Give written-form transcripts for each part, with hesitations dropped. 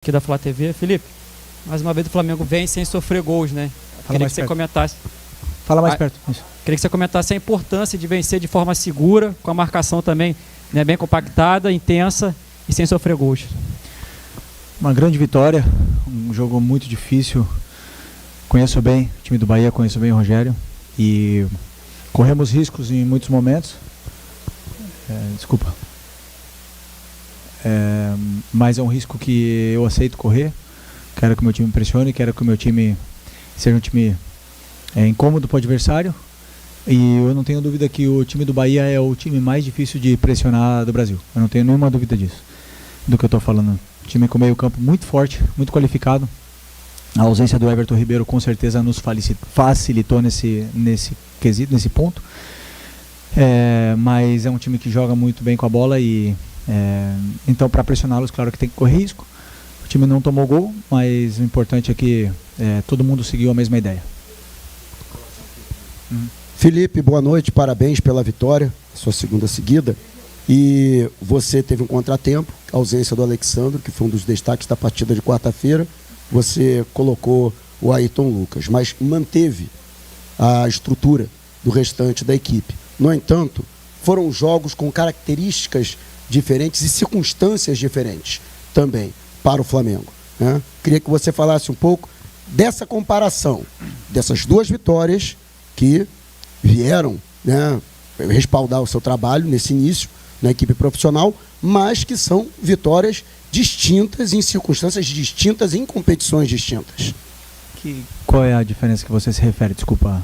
Aqui da Flá TV. Felipe, mais uma vez o Flamengo vem sem sofrer gols, né? Queria que você comentasse. Fala mais perto. Isso. Queria que você comentasse a importância de vencer de forma segura, com a marcação também, né, bem compactada, intensa e sem sofrer gols. Uma grande vitória, um jogo muito difícil. Conheço bem o time do Bahia, conheço bem o Rogério e corremos riscos em muitos momentos. Mas é um risco que eu aceito correr. Quero que o meu time pressione, quero que o meu time seja um time incômodo para o adversário. E eu não tenho dúvida que o time do Bahia é o time mais difícil de pressionar do Brasil. Eu não tenho nenhuma dúvida disso, do que eu estou falando. Time com meio campo muito forte, muito qualificado. A ausência do Everton Ribeiro com certeza nos facilitou nesse quesito, nesse ponto. Mas é um time que joga muito bem com a bola e então para pressioná-los, claro que tem que correr risco. O time não tomou gol, mas o importante é que todo mundo seguiu a mesma ideia. Felipe, boa noite, parabéns pela vitória, sua segunda seguida. E você teve um contratempo, a ausência do Alexandre, que foi um dos destaques da partida de quarta-feira. Você colocou o Ayrton Lucas, mas manteve a estrutura do restante da equipe. No entanto, foram jogos com características diferentes e circunstâncias diferentes também para o Flamengo, né? Queria que você falasse um pouco dessa comparação, dessas duas vitórias que vieram, né, respaldar o seu trabalho nesse início na equipe profissional, mas que são vitórias distintas, em circunstâncias distintas, em competições distintas. Qual é a diferença que você se refere? Desculpa.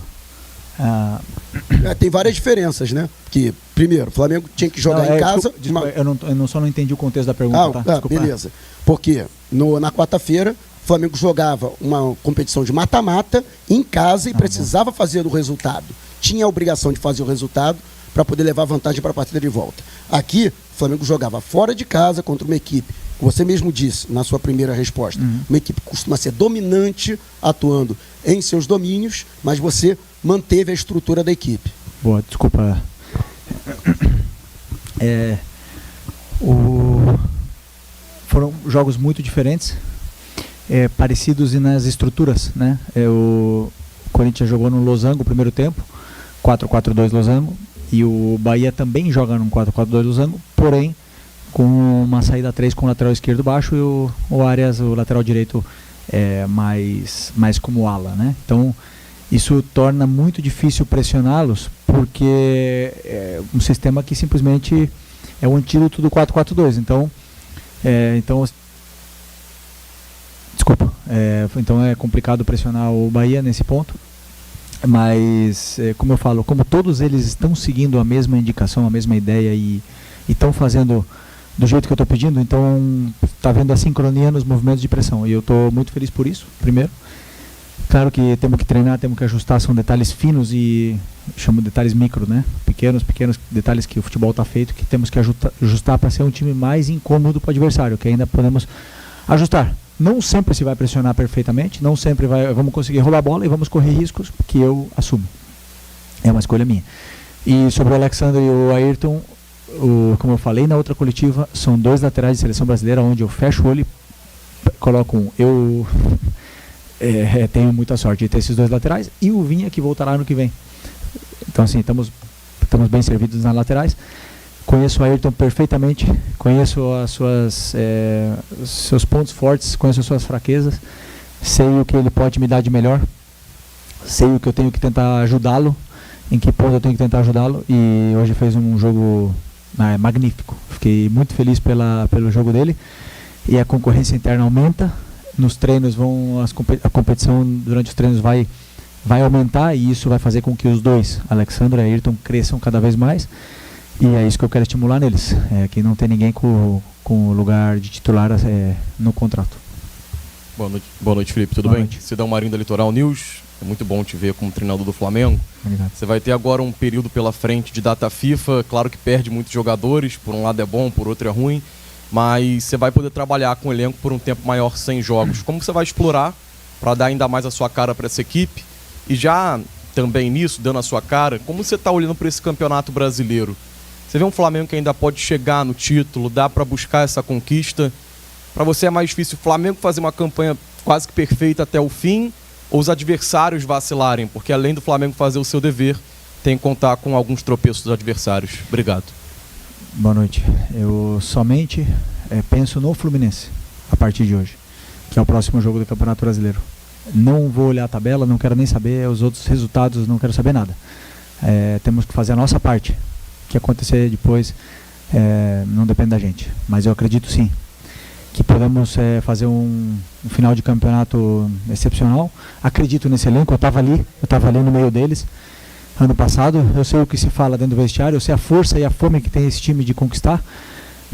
Tem várias diferenças, né? Que, primeiro, o Flamengo tinha que jogar em casa... Desculpa, eu só não entendi o contexto da pergunta. Beleza. Porque na quarta-feira, o Flamengo jogava uma competição de mata-mata em casa e precisava fazer o resultado. Tinha a obrigação de fazer o resultado para poder levar vantagem para a partida de volta. Aqui, o Flamengo jogava fora de casa contra uma equipe, que você mesmo disse na sua primeira resposta, uma equipe que costuma ser dominante, atuando em seus domínios, mas você manteve a estrutura da equipe. Boa, desculpa. Foram jogos muito diferentes, parecidos nas estruturas, né? O Corinthians jogou no Losango o primeiro tempo, 4-4-2 Losango, e o Bahia também joga no 4-4-2 Losango, porém com uma saída 3 com o lateral esquerdo baixo e o Arias, o lateral direito, mais como ala, né? Então isso torna muito difícil pressioná-los, porque é um sistema que simplesmente é o antídoto do 4-4-2. Então é complicado pressionar o Bahia nesse ponto. Mas, como eu falo, como todos eles estão seguindo a mesma indicação, a mesma ideia e estão fazendo do jeito que eu estou pedindo, então está vendo a sincronia nos movimentos de pressão. E eu estou muito feliz por isso, primeiro. Claro que temos que treinar, temos que ajustar, são detalhes finos e chamo de detalhes micro, né? Pequenos detalhes que o futebol está feito, que temos que ajustar para ser um time mais incômodo para o adversário, que ainda podemos ajustar. Não sempre se vai pressionar perfeitamente, não sempre vamos conseguir roubar a bola e vamos correr riscos, que eu assumo. É uma escolha minha. E sobre o Alexandre e o Ayrton, como eu falei na outra coletiva, são dois laterais de seleção brasileira, onde eu fecho o olho e coloco um. Eu tenho muita sorte de ter esses dois laterais e o Vinha, que voltará ano que vem. Então, assim, estamos bem servidos nas laterais. Conheço o Ayrton perfeitamente, conheço seus pontos fortes, conheço as suas fraquezas, sei o que ele pode me dar de melhor, sei o que eu tenho que tentar ajudá-lo, em que ponto eu tenho que tentar ajudá-lo, e hoje fez um jogo magnífico. Fiquei muito feliz pelo jogo dele, e a concorrência interna aumenta, nos treinos a competição durante os treinos vai aumentar, e isso vai fazer com que os dois, Alexandre e Ayrton, cresçam cada vez mais. E é isso que eu quero estimular neles, que não tem ninguém com o lugar de titular no contrato. Boa noite, Felipe, tudo bem? Sidão Marinho da Litoral News, é muito bom te ver como treinador do Flamengo. Obrigado. Você vai ter agora um período pela frente de data FIFA, claro que perde muitos jogadores, por um lado é bom, por outro é ruim, mas você vai poder trabalhar com o elenco por um tempo maior sem jogos. Como você vai explorar para dar ainda mais a sua cara para essa equipe? E já também nisso, dando a sua cara, como você está olhando para esse campeonato brasileiro? Você vê um Flamengo que ainda pode chegar no título, dá para buscar essa conquista Para você é mais difícil o Flamengo fazer uma campanha quase que perfeita até o fim ou os adversários vacilarem? Porque além do Flamengo fazer o seu dever, tem que contar com alguns tropeços dos adversários. Obrigado. Boa noite. Eu somente penso no Fluminense a partir de hoje, que é o próximo jogo do Campeonato Brasileiro. Não vou olhar a tabela, não quero nem saber os outros resultados, não quero saber nada. Temos que fazer a nossa parte. O que acontecer depois não depende da gente. Mas eu acredito sim que podemos fazer um final de campeonato excepcional. Acredito nesse elenco, eu estava ali no meio deles ano passado. Eu sei o que se fala dentro do vestiário, eu sei a força e a fome que tem esse time de conquistar.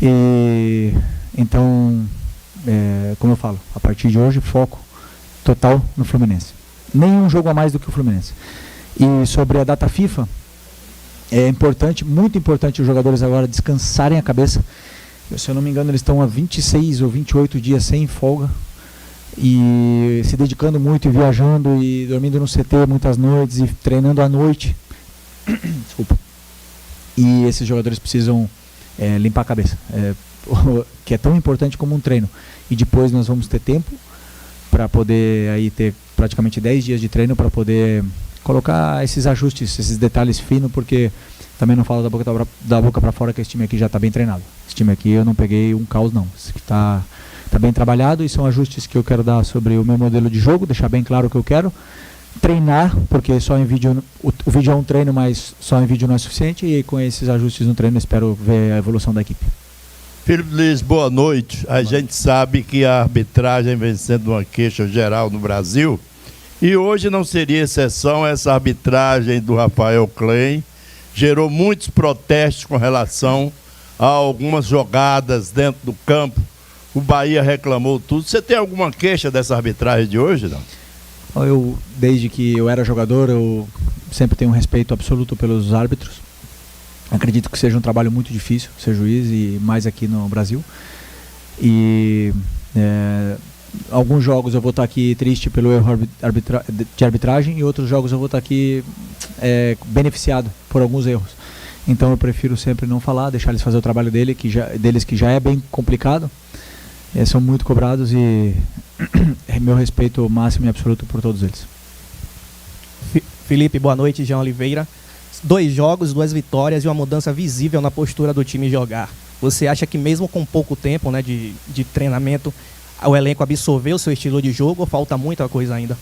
E então, como eu falo, a partir de hoje, foco total no Fluminense. Nenhum jogo a mais do que o Fluminense. E sobre a data FIFA, é importante, muito importante os jogadores agora descansarem a cabeça. Se eu não me engano, eles estão há 26 ou 28 dias sem folga e se dedicando muito e viajando e dormindo no CT muitas noites e treinando à noite. Desculpa. E esses jogadores precisam limpar a cabeça, que é tão importante como um treino. E depois nós vamos ter tempo para poder aí ter praticamente 10 dias de treino para poder colocar esses ajustes, esses detalhes finos, porque também não falo da boca para fora que esse time aqui já está bem treinado. Esse time aqui eu não peguei um caos não. Esse aqui está bem trabalhado e são ajustes que eu quero dar sobre o meu modelo de jogo, deixar bem claro o que eu quero. Treinar, porque só em vídeo, o vídeo é um treino, mas só em vídeo não é suficiente, e com esses ajustes no treino espero ver a evolução da equipe. Felipe Luiz, boa noite. A gente sabe que a arbitragem vem sendo uma queixa geral no Brasil, e hoje não seria exceção. Essa arbitragem do Rafael Klein gerou muitos protestos com relação a algumas jogadas dentro do campo. O Bahia reclamou tudo. Você tem alguma queixa dessa arbitragem de hoje, não? Eu, desde que eu era jogador, eu sempre tenho um respeito absoluto pelos árbitros. Acredito que seja um trabalho muito difícil ser juiz, e mais aqui no Brasil. E alguns jogos eu vou estar aqui triste pelo erro de arbitragem, e outros jogos eu vou estar aqui beneficiado por alguns erros. Então eu prefiro sempre não falar, deixar eles fazer o trabalho deles, que já é bem complicado. São muito cobrados e meu respeito máximo e absoluto por todos eles. Felipe, boa noite. Jean Oliveira. 2 jogos, 2 vitórias e uma mudança visível na postura do time jogar. Você acha que mesmo com pouco tempo, né, de treinamento, o elenco absorveu o seu estilo de jogo, ou falta muita coisa ainda?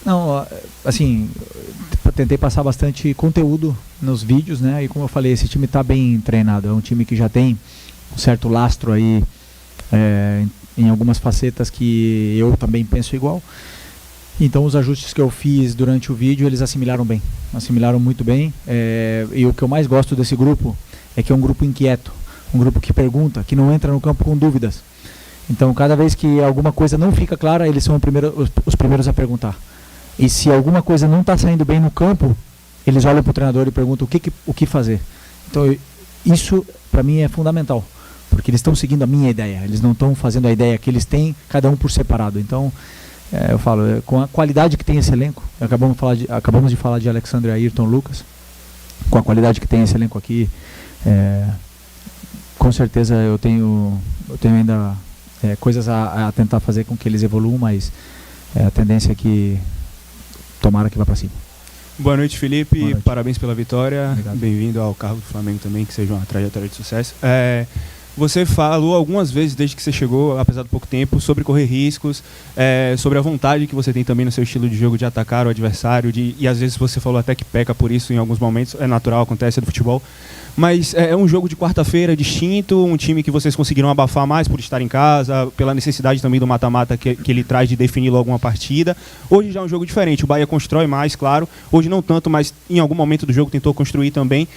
Não, assim, tentei passar bastante conteúdo nos vídeos, né? E como eu falei, esse time está bem treinado. É um time que já tem um certo lastro aí em algumas facetas que eu também penso igual. Então os ajustes que eu fiz durante o vídeo, eles assimilaram muito bem. E o que eu mais gosto desse grupo é que é um grupo inquieto, um grupo que pergunta, que não entra no campo com dúvidas. Então cada vez que alguma coisa não fica clara, eles são os primeiros a perguntar. E se alguma coisa não está saindo bem no campo, eles olham para o treinador e perguntam o que fazer. Então isso para mim é fundamental, porque eles estão seguindo a minha ideia, eles não estão fazendo a ideia que eles têm, cada um por separado. Então eu falo, com a qualidade que tem esse elenco, acabamos de falar de Alexandre, Ayrton, Lucas, com a qualidade que tem esse elenco aqui, com certeza eu tenho ainda coisas a tentar fazer com que eles evoluam, mas a tendência é que tomara que vá para cima. Boa noite, Felipe. Boa noite. Parabéns pela vitória. Obrigado. Bem-vindo ao cargo do Flamengo também, que seja uma trajetória de sucesso. Você falou algumas vezes, desde que você chegou, apesar do pouco tempo, sobre correr riscos, sobre a vontade que você tem também no seu estilo de jogo de atacar o adversário, e às vezes você falou até que peca por isso em alguns momentos, é natural, acontece, é do futebol. Mas é um jogo de quarta-feira distinto, um time que vocês conseguiram abafar mais por estar em casa, pela necessidade também do mata-mata que ele traz de definir logo uma partida. Hoje já é um jogo diferente, o Bahia constrói mais, claro. Hoje não tanto, mas em algum momento do jogo tentou construir também.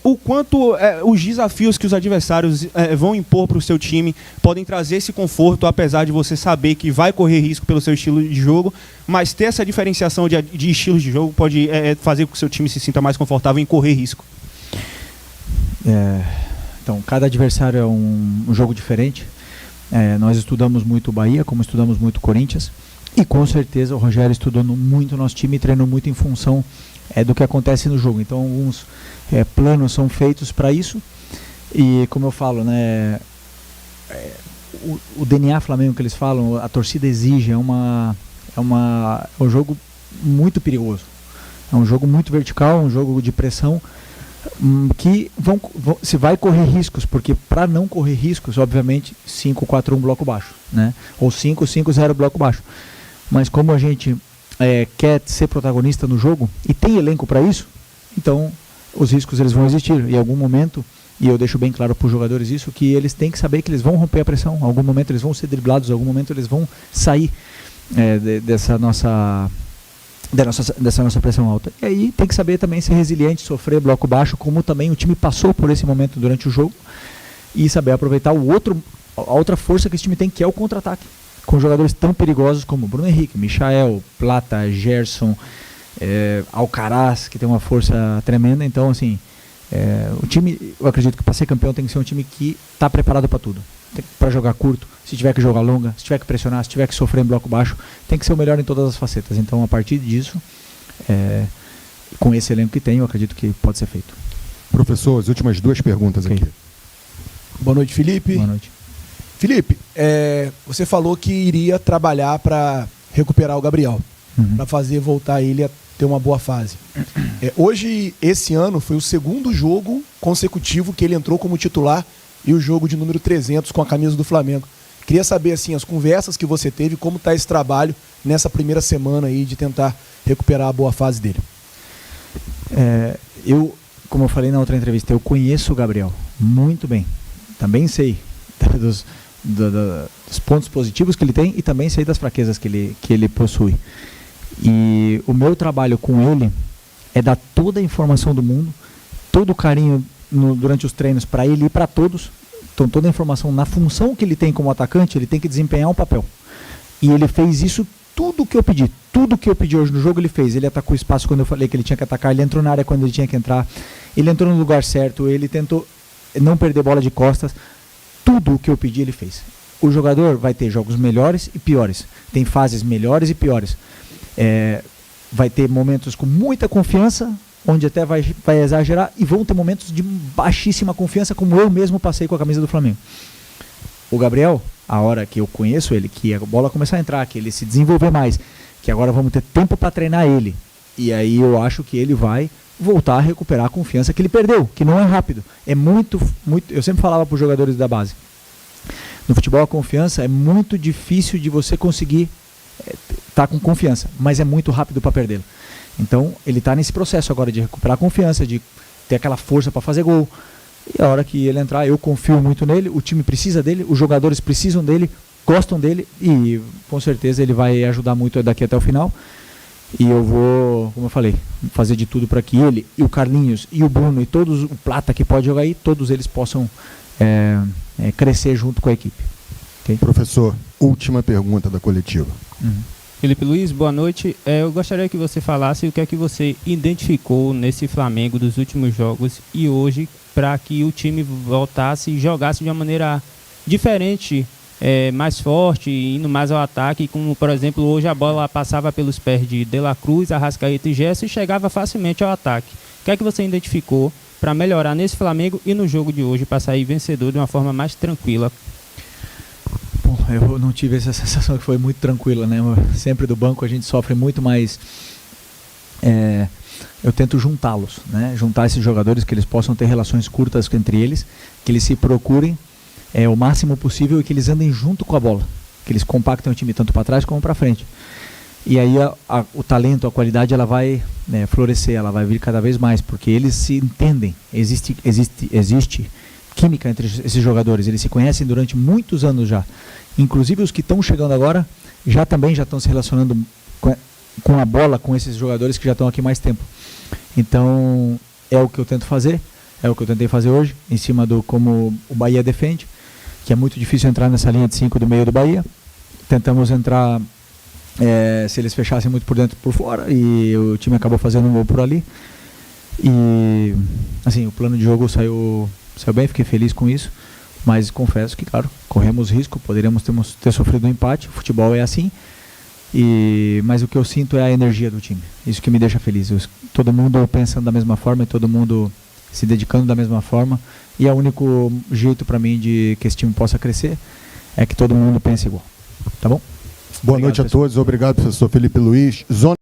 O quanto os desafios que os adversários vão impor para o seu time podem trazer esse conforto, apesar de você saber que vai correr risco pelo seu estilo de jogo, mas ter essa diferenciação de estilos de jogo pode fazer com que o seu time se sinta mais confortável em correr risco. Então, cada adversário é um jogo diferente. Nós estudamos muito o Bahia, como estudamos muito o Corinthians, e com certeza o Rogério estudou muito o nosso time e treinou muito em função do que acontece no jogo. Então alguns planos são feitos para isso, e como eu falo, né, o DNA Flamengo que eles falam, a torcida exige, é um jogo muito perigoso. É um jogo muito vertical, um jogo de pressão, que se vai correr riscos, porque para não correr riscos, obviamente, 5-4-1 bloco baixo, né? Ou 5-5-0 bloco baixo. Mas como a gente quer ser protagonista no jogo e tem elenco para isso, então os riscos eles vão existir. Em algum momento, e eu deixo bem claro para os jogadores isso, que eles têm que saber que eles vão romper a pressão. Em algum momento eles vão ser driblados, em algum momento eles vão sair dessa nossa pressão alta. E aí tem que saber também ser resiliente, sofrer bloco baixo, como também o time passou por esse momento durante o jogo, e saber aproveitar a outra força que esse time tem, que é o contra-ataque, com jogadores tão perigosos como Bruno Henrique, Michael, Plata, Gerson, Alcaraz, que tem uma força tremenda. Então, assim, o time, eu acredito que para ser campeão tem que ser um time que está preparado para tudo. Para jogar curto, se tiver que jogar longa, se tiver que pressionar, se tiver que sofrer em bloco baixo, tem que ser o melhor em todas as facetas. Então, a partir disso, com esse elenco que tem, eu acredito que pode ser feito. Professor, as últimas 2 perguntas aqui. Boa noite, Felipe. Boa noite. Felipe, você falou que iria trabalhar para recuperar o Gabriel, para fazer voltar ele a ter uma boa fase. Hoje, esse ano, foi o 2º jogo consecutivo que ele entrou como titular, e o jogo de número 300 com a camisa do Flamengo. Queria saber, assim, as conversas que você teve, como está esse trabalho nessa primeira semana aí de tentar recuperar a boa fase dele. Como eu falei na outra entrevista, eu conheço o Gabriel muito bem. Também sei dos pontos positivos que ele tem e também sei das fraquezas que ele possui. E o meu trabalho com ele é dar toda a informação do mundo, todo o carinho durante os treinos para ele e para todos. Então toda a informação na função que ele tem como atacante, ele tem que desempenhar um papel. E ele fez isso, tudo que eu pedi hoje no jogo ele fez. Ele atacou o espaço quando eu falei que ele tinha que atacar, ele entrou na área quando ele tinha que entrar, ele entrou no lugar certo, ele tentou não perder bola de costas. Tudo o que eu pedi ele fez. O jogador vai ter jogos melhores e piores, tem fases melhores e piores, vai ter momentos com muita confiança, onde até vai exagerar, e vão ter momentos de baixíssima confiança, como eu mesmo passei com a camisa do Flamengo. O Gabriel, a hora que eu conheço ele, que a bola começar a entrar, que ele se desenvolver mais, que agora vamos ter tempo para treinar ele, e aí eu acho que ele vai voltar a recuperar a confiança que ele perdeu, que não é rápido. É muito, eu sempre falava para os jogadores da base, no futebol a confiança é muito difícil de você conseguir estar com confiança, mas é muito rápido para perdê-la. Então ele está nesse processo agora de recuperar a confiança, de ter aquela força para fazer gol. E a hora que ele entrar, eu confio muito nele, o time precisa dele, os jogadores precisam dele, gostam dele, e com certeza ele vai ajudar muito daqui até o final. E eu vou, como eu falei, fazer de tudo para que ele, e o Carlinhos, e o Bruno, e todos, o Plata que pode jogar aí, todos eles possam crescer junto com a equipe. Okay? Professor, última pergunta da coletiva. Felipe Luiz, boa noite. Eu gostaria que você falasse o que é que você identificou nesse Flamengo dos últimos jogos e hoje para que o time voltasse e jogasse de uma maneira diferente, mais forte, indo mais ao ataque, como por exemplo hoje a bola passava pelos pés de La Cruz, Arrascaeta e Gerson e chegava facilmente ao ataque. O que é que você identificou para melhorar nesse Flamengo e no jogo de hoje para sair vencedor de uma forma mais tranquila? Bom, eu não tive essa sensação que foi muito tranquila, né? Sempre do banco a gente sofre muito, mas eu tento juntá-los, né? Juntar esses jogadores, que eles possam ter relações curtas entre eles, que eles se procurem o máximo possível e que eles andem junto com a bola, que eles compactem o time tanto para trás como para frente. E aí o talento, a qualidade, ela vai florescer, ela vai vir cada vez mais, porque eles se entendem, existe química entre esses jogadores, eles se conhecem durante muitos anos já. Inclusive os que estão chegando agora já estão se relacionando com a bola, com esses jogadores que já estão aqui mais tempo. Então é o que eu tento fazer, é o que eu tentei fazer hoje, em cima do como o Bahia defende, que é muito difícil entrar nessa linha de 5 do meio do Bahia. Tentamos entrar, se eles fechassem muito por dentro e por fora, e o time acabou fazendo um gol por ali. E assim, o plano de jogo saiu bem, fiquei feliz com isso, mas confesso que, claro, corremos risco, poderíamos ter sofrido um empate, o futebol é assim, mas o que eu sinto é a energia do time, isso que me deixa feliz, todo mundo pensando da mesma forma e todo mundo se dedicando da mesma forma, e é o único jeito para mim de que esse time possa crescer, é que todo mundo pense igual. Tá bom? Boa noite a todos. Obrigado, professor Felipe Luiz. Zona